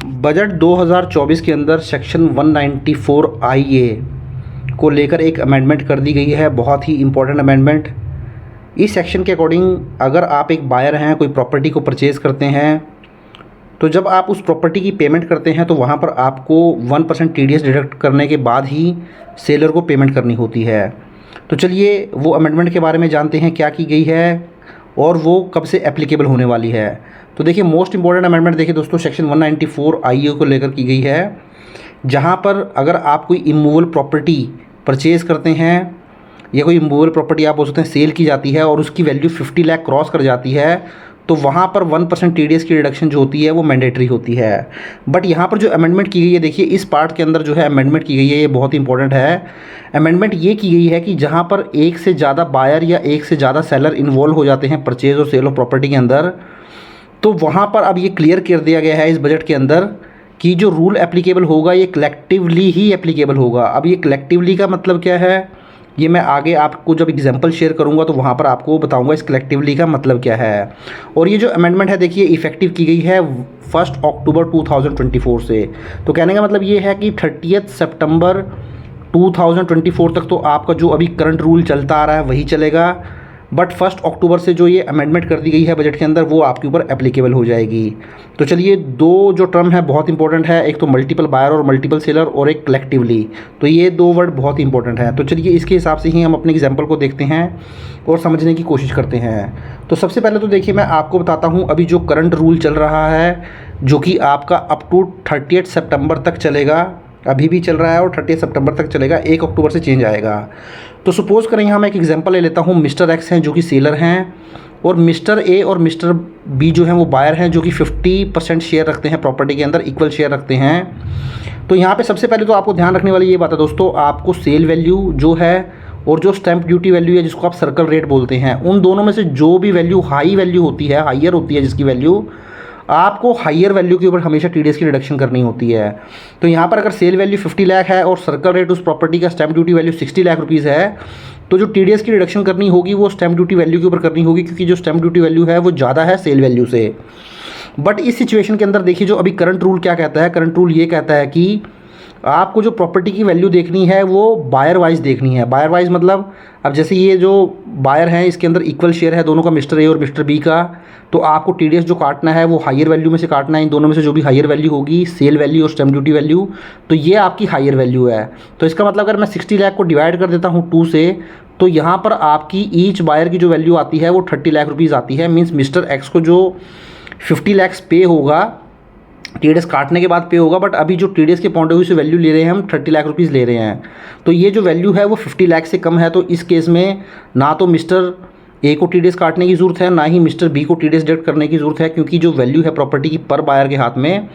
Budget 2024 के अंदर section 194 IA को लेकर एक अमेंडमेंट कर दी गई है, बहुत ही इम्पोर्टेंट अमेंडमेंट। इस सेक्शन के अकॉर्डिंग अगर आप एक बायर हैं, कोई प्रॉपर्टी को परचेज़ करते हैं, तो जब आप उस प्रॉपर्टी की पेमेंट करते हैं तो वहाँ पर आपको 1% TDS डिडक्ट करने के बाद ही सेलर को पेमेंट करनी होती है। तो चलिए वो अमेंडमेंट के बारे में जानते हैं, क्या की गई है और वो कब से एप्लीकेबल होने वाली है। तो देखिए, मोस्ट इंपॉर्टेंट अमेंडमेंट देखिए दोस्तों, सेक्शन 194 IA को लेकर की गई है, जहाँ पर अगर आप कोई इमूवेबल प्रॉपर्टी परचेज़ करते हैं या कोई इमूवेबल प्रॉपर्टी आप बोल सकते हैं सेल की जाती है और उसकी वैल्यू 50 लाख क्रॉस कर जाती है, तो वहाँ पर 1% TDS की रिडक्शन जो होती है वो मैंडेटरी होती है। बट यहाँ पर जो अमेंडमेंट की गई है, देखिए इस पार्ट के अंदर जो है अमेंडमेंट की गई है, ये बहुत इंपॉर्टेंट है। अमेंडमेंट ये की गई है कि जहाँ पर एक से ज़्यादा बायर या एक से ज़्यादा सेलर इन्वॉल्व हो जाते हैं परचेज़ और सेल ऑफ प्रॉपर्टी के अंदर, तो वहाँ पर अब ये क्लियर कर दिया गया है इस बजट के अंदर कि जो रूल एप्लीकेबल होगा ये कलेक्टिवली ही एप्लीकेबल होगा। अब ये कलेक्टिवली का मतलब क्या है, ये मैं आगे आपको जब एग्जांपल शेयर करूंगा तो वहाँ पर आपको बताऊंगा इस कलेक्टिवली का मतलब क्या है। और ये जो अमेंडमेंट है देखिए इफ़ेक्टिव की गई है 1 अक्टूबर 2024 से। तो कहने का मतलब ये है कि 30 सितंबर 2024 तक तो आपका जो अभी करंट रूल चलता आ रहा है वही चलेगा, बट 1 अक्टूबर से जो ये अमेंडमेंट कर दी गई है बजट के अंदर वो आपके ऊपर एप्लीकेबल हो जाएगी। तो चलिए, दो जो टर्म है बहुत इंपॉर्टेंट है, एक तो मल्टीपल बायर और मल्टीपल सेलर और एक कलेक्टिवली, तो ये दो वर्ड बहुत इंपॉर्टेंट है। तो चलिए इसके हिसाब से ही हम अपने एग्जाम्पल को देखते हैं और समझने की कोशिश करते हैं। तो सबसे पहले तो देखिए मैं आपको बताता हूँ अभी जो करंट रूल चल रहा है, जो कि आपका अप टू 30 सितंबर तक चलेगा, अभी भी चल रहा है और 30 सितंबर तक चलेगा, 1 अक्टूबर से चेंज आएगा। तो सपोज़ करें यहाँ मैं एक एग्जांपल ले लेता हूँ, मिस्टर एक्स हैं जो कि सेलर हैं और मिस्टर ए और मिस्टर बी जो हैं वो बायर हैं, जो कि 50% शेयर रखते हैं प्रॉपर्टी के अंदर, इक्वल शेयर रखते हैं। तो यहाँ पे सबसे पहले तो आपको ध्यान रखने वाली ये बात है दोस्तों, आपको सेल वैल्यू जो है और जो स्टैंप ड्यूटी वैल्यू है जिसको आप सर्कल रेट बोलते हैं, उन दोनों में से जो भी वैल्यू हाई वैल्यू होती है, हाइयर होती है जिसकी वैल्यू, आपको हाइयर वैल्यू के ऊपर हमेशा TDS की रिडक्शन करनी होती है। तो यहाँ पर अगर सेल वैल्यू 50 लाख है और सर्कल रेट उस प्रॉपर्टी का stamp duty value 60 lakh rupees है, तो जो TDS की रिडक्शन करनी होगी वो स्टैंप ड्यूटी वैल्यू के ऊपर करनी होगी, क्योंकि जो स्टैंप ड्यूटी वैल्यू है वो ज़्यादा है सेल वैल्यू से। बट इस सिचुएशन के अंदर देखिए जो अभी करंट रूल क्या कहता है, करंट रूल ये कहता है कि आपको जो प्रॉपर्टी की वैल्यू देखनी है वो बायर वाइज देखनी है। बायर वाइज मतलब अब जैसे ये जो बायर हैं इसके अंदर इक्वल शेयर है दोनों का, मिस्टर ए और मिस्टर बी का, तो आपको TDS जो काटना है वो हायर वैल्यू में से काटना है। इन दोनों में से जो भी हायर वैल्यू होगी, सेल वैल्यू और स्टैंप ड्यूटी वैल्यू, तो ये आपकी हायर वैल्यू है। तो इसका मतलब अगर मैं 60 लाख को डिवाइड कर देता हूँ 2 से, तो यहाँ पर आपकी ईच बायर की जो वैल्यू आती है वो 30 लाख रुपीज़ आती है। मीन्स मिस्टर एक्स को जो 50 लाख पे होगा, TDS काटने के बाद पे होगा, बट अभी जो TDS के पॉइंट ऑफ व्यू से वैल्यू ले रहे हैं हम 30 लाख रुपीज़ ले रहे हैं, तो ये जो वैल्यू है वो 50 लाख से कम है। तो इस केस में ना तो मिस्टर ए को TDS काटने की ज़रूरत है, ना ही मिस्टर बी को TDS डिडक्ट करने की ज़रूरत है, क्योंकि जो वैल्यू है प्रॉपर्टी की पर बायर के हाथ में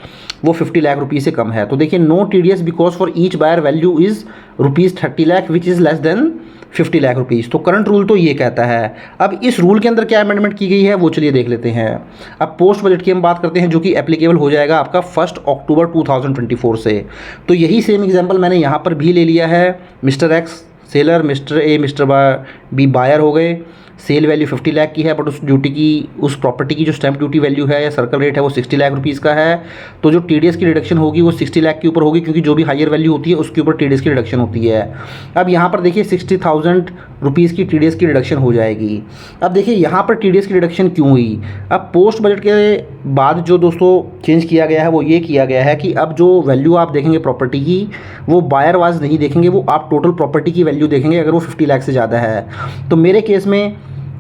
वो 50 लाख रुपीज़ से कम है। तो देखिए, no TDS because for each buyer value is ₹30 lakh which is less than 50 lakh rupees. तो करंट रूल तो ये कहता है। अब इस रूल के अंदर क्या अमेंडमेंट की गई है वो चलिए देख लेते हैं। अब पोस्ट बजट की हम बात करते हैं, जो कि एप्लीकेबल हो जाएगा आपका 1 अक्टूबर 2024 से। तो यही सेम एग्जांपल मैंने यहाँ पर भी ले लिया है। Mister X seller, mister A mister B buyer हो गए, सेल वैल्यू 50 लाख की है, बट उस ड्यूटी की, उस प्रॉपर्टी की जो स्टैंप ड्यूटी वैल्यू है या सर्कल रेट है वो 60 लाख रुपीज़ का है। तो जो TDS की रिडक्शन होगी वो 60 लाख के ऊपर होगी, क्योंकि जो भी हायर वैल्यू होती है उसके ऊपर TDS की रिडक्शन होती है। अब यहाँ पर देखिए 60,000 रुपीज़ की TDS की रिडक्शन हो जाएगी। अब देखिए यहाँ पर TDS की रिडक्शन क्यों हुई। अब पोस्ट बजट के बाद जो दोस्तों चेंज किया गया है वो ये किया गया है कि अब जो वैल्यू आप देखेंगे प्रॉपर्टी की वो बायर वाइज नहीं देखेंगे, वो आप टोटल प्रॉपर्टी की वैल्यू देखेंगे अगर वो 50 लाख से ज़्यादा है। तो मेरे केस में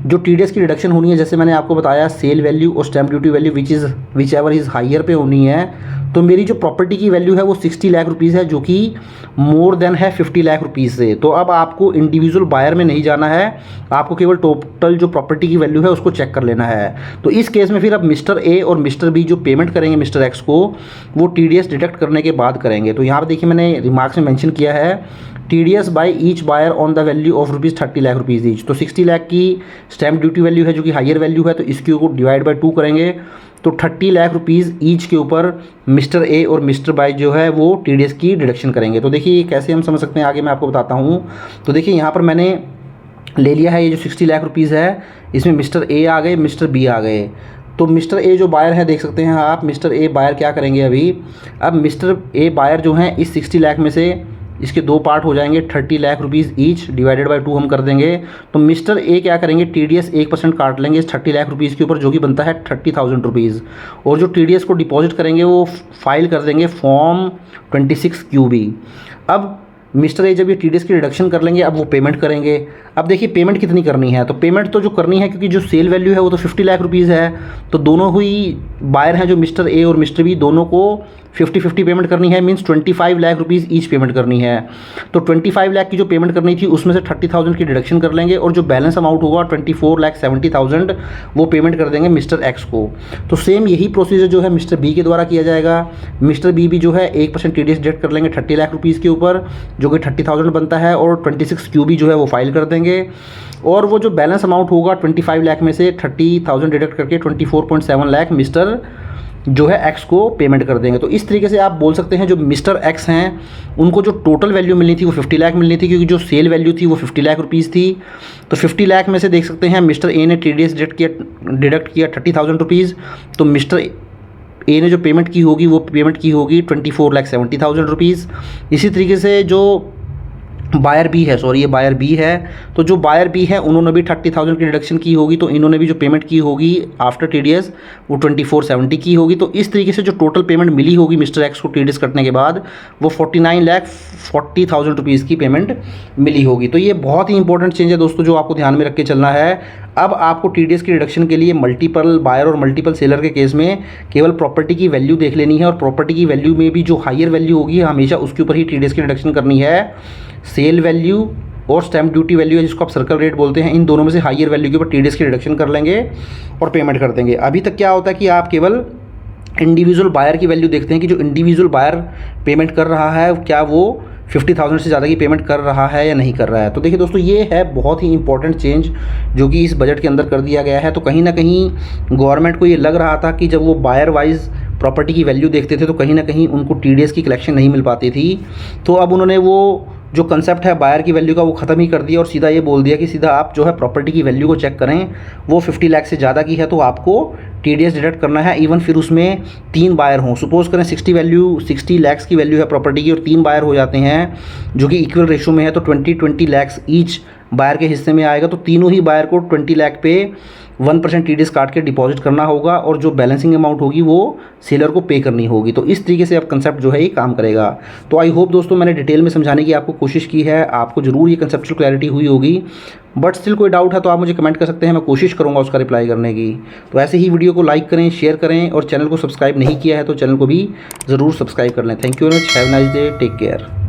जो TDS की रिडक्शन होनी है, जैसे मैंने आपको बताया, सेल वैल्यू और stamp duty value which ever is higher पे होनी है। तो मेरी जो प्रॉपर्टी की वैल्यू है वो 60 लाख रुपीज़ है, जो कि मोर देन है 50 लाख रुपीज़ से। तो अब आपको इंडिविजुअल बायर में नहीं जाना है, आपको केवल टोटल जो प्रॉपर्टी की वैल्यू है उसको चेक कर लेना है। तो इस केस में फिर अब मिस्टर ए और मिस्टर बी जो पेमेंट करेंगे मिस्टर एक्स को, वो TDS डिडक्ट करने के बाद करेंगे। तो यहाँ पर देखिए मैंने रिमार्क्स में मेंशन किया है TDS by each buyer on the value of ₹30 lakh rupees each. तो 60 लाख की स्टैंप ड्यूटी वैल्यू है जो कि हायर वैल्यू है, तो इसके ऊपर डिवाइड बाय 2 करेंगे, तो 30 लाख रुपीज़ ईच के ऊपर मिस्टर ए और मिस्टर बाई जो है वो TDS की डिडक्शन करेंगे। तो देखिए कैसे हम समझ सकते हैं, आगे मैं आपको बताता हूँ। तो देखिए यहाँ पर मैंने ले लिया है ये जो 60 लाख रुपीज़ है, इसमें मिस्टर ए आ गए, मिस्टर बी आ गए। तो मिस्टर ए जो बायर है, देख सकते हैं आप, मिस्टर ए बायर क्या करेंगे अभी। अब मिस्टर ए बायर जो हैं इस 60 लाख में से इसके दो पार्ट हो जाएंगे, 30 lakh rupees each divided by 2 हम कर देंगे। तो मिस्टर ए क्या करेंगे, TDS 1% काट लेंगे इस 30 लाख रुपीज़ के ऊपर, जो कि बनता है 30,000 रुपीज़। और जो TDS को डिपॉजिट करेंगे वो फाइल कर देंगे फॉर्म 26 QB। अब मिस्टर ए जब ये TDS की रिडक्शन कर लेंगे, अब वो पेमेंट करेंगे। अब देखिए पेमेंट कितनी करनी है, तो पेमेंट तो जो करनी है, क्योंकि जो सेल वैल्यू है वो तो 50 लाख रुपीज़ है, तो दोनों ही बायर हैं जो मिस्टर ए और मिस्टर बी, दोनों को 50-50 पेमेंट करनी है, means 25 lakh rupees each payment करनी है। तो 25 लाख की जो पेमेंट करनी थी उसमें से 30,000 की डिडक्शन कर लेंगे, और जो बैलेंस अमाउंट होगा 24,70,000 वो पेमेंट कर देंगे मिस्टर एक्स को। तो सेम यही प्रोसीजर जो है मिस्टर बी के द्वारा किया जाएगा। मिस्टर बी भी जो है 1% TDS डिडक्ट कर लेंगे 30 लाख रुपीज़ के ऊपर, जो कि 30,000 बनता है, और 26 QB जो है वो फाइल कर देंगे। और वो जो बैलेंस अमाउंट होगा 25 लाख में से 30,000 डिडक्ट करके 24.7 लाख मिस्टर जो है एक्स को पेमेंट कर देंगे। तो इस तरीके से आप बोल सकते हैं जो मिस्टर एक्स हैं उनको जो टोटल वैल्यू मिलनी थी वो 50 लाख मिलनी थी, क्योंकि जो सेल वैल्यू थी वो 50 लाख रुपीज़ थी। तो 50 लाख में से देख सकते हैं मिस्टर ए ने TDS डिडक्ट किया 30,000 रुपीज़, तो मिस्टर ए ने जो पेमेंट की होगी वो पेमेंट की होगी 24,70,000 रुपीज़। इसी तरीके से जो बायर बी है, सॉरी ये बायर बी है, तो जो बायर बी है उन्होंने भी 30,000 की डिडक्शन की होगी, तो इन्होंने भी जो पेमेंट की होगी आफ्टर TDS वो 2470 की होगी। तो इस तरीके से जो टोटल पेमेंट मिली होगी मिस्टर एक्स को TDS कटने के बाद वो 49,40,000 रुपीज़ की पेमेंट मिली होगी। तो ये बहुत ही इंपॉर्टेंट चेंज है दोस्तों, जो आपको ध्यान में रख के चलना है। अब आपको TDS की रिडक्शन के लिए मल्टीपल बायर और मल्टीपल सेलर के केस में केवल प्रॉपर्टी की वैल्यू देख लेनी है, और प्रॉपर्टी की वैल्यू में भी जो हायर वैल्यू होगी हमेशा उसके ऊपर ही TDS की रिडक्शन करनी है। सेल वैल्यू और स्टैम्प ड्यूटी वैल्यू है जिसको आप सर्कल रेट बोलते हैं, इन दोनों में से हायर वैल्यू के ऊपर TDS की रिडक्शन कर लेंगे और पेमेंट कर देंगे। अभी तक क्या होता है कि आप केवल इंडिविजुअल बायर की वैल्यू देखते हैं कि जो इंडिविजुअल बायर पेमेंट कर रहा है क्या वो 50,000 से ज़्यादा की पेमेंट कर रहा है या नहीं कर रहा है। तो देखिए दोस्तों, ये है बहुत ही इंपॉर्टेंट चेंज जो कि इस बजट के अंदर कर दिया गया है। तो कहीं ना कहीं गवर्नमेंट को ये लग रहा था कि जब वो बायर वाइज प्रॉपर्टी की वैल्यू देखते थे तो कहीं ना कहीं उनको TDS की कलेक्शन नहीं मिल पाती थी। तो अब उन्होंने वो जो कंसेप्ट है बायर की वैल्यू का वो ख़त्म ही कर दिया और सीधा ये बोल दिया कि सीधा आप जो है प्रॉपर्टी की वैल्यू को चेक करें, वो 50 लाख से ज़्यादा की है तो आपको TDS डिडक्ट करना है। इवन फिर उसमें 3 बायर हों, सपोज़ करें 60 लाख की वैल्यू है प्रॉपर्टी की और 3 बायर हो जाते हैं जो कि इक्वल रेशो में है, तो 20 लाख ईच बायर के हिस्से में आएगा। तो तीनों ही बायर को 20 लाख पे 1% TDS काट के डिपॉजिट करना होगा, और जो बैलेंसिंग अमाउंट होगी वो सेलर को पे करनी होगी। तो इस तरीके से अब कंसेप्ट जो है ये काम करेगा। तो आई होप दोस्तों मैंने डिटेल में समझाने की आपको कोशिश की है, आपको ज़रूर ये कंसेप्चुअल क्लैरिटी हुई होगी। बट स्टिल कोई डाउट है तो आप मुझे कमेंट कर सकते हैं, मैं कोशिश करूँगा उसका रिप्लाई करने की। तो ऐसे ही वीडियो को लाइक करें, शेयर करें, और चैनल को सब्सक्राइब नहीं किया है तो चैनल को भी ज़रूर सब्सक्राइब कर लें। Thank you very much, have a nice day, take care.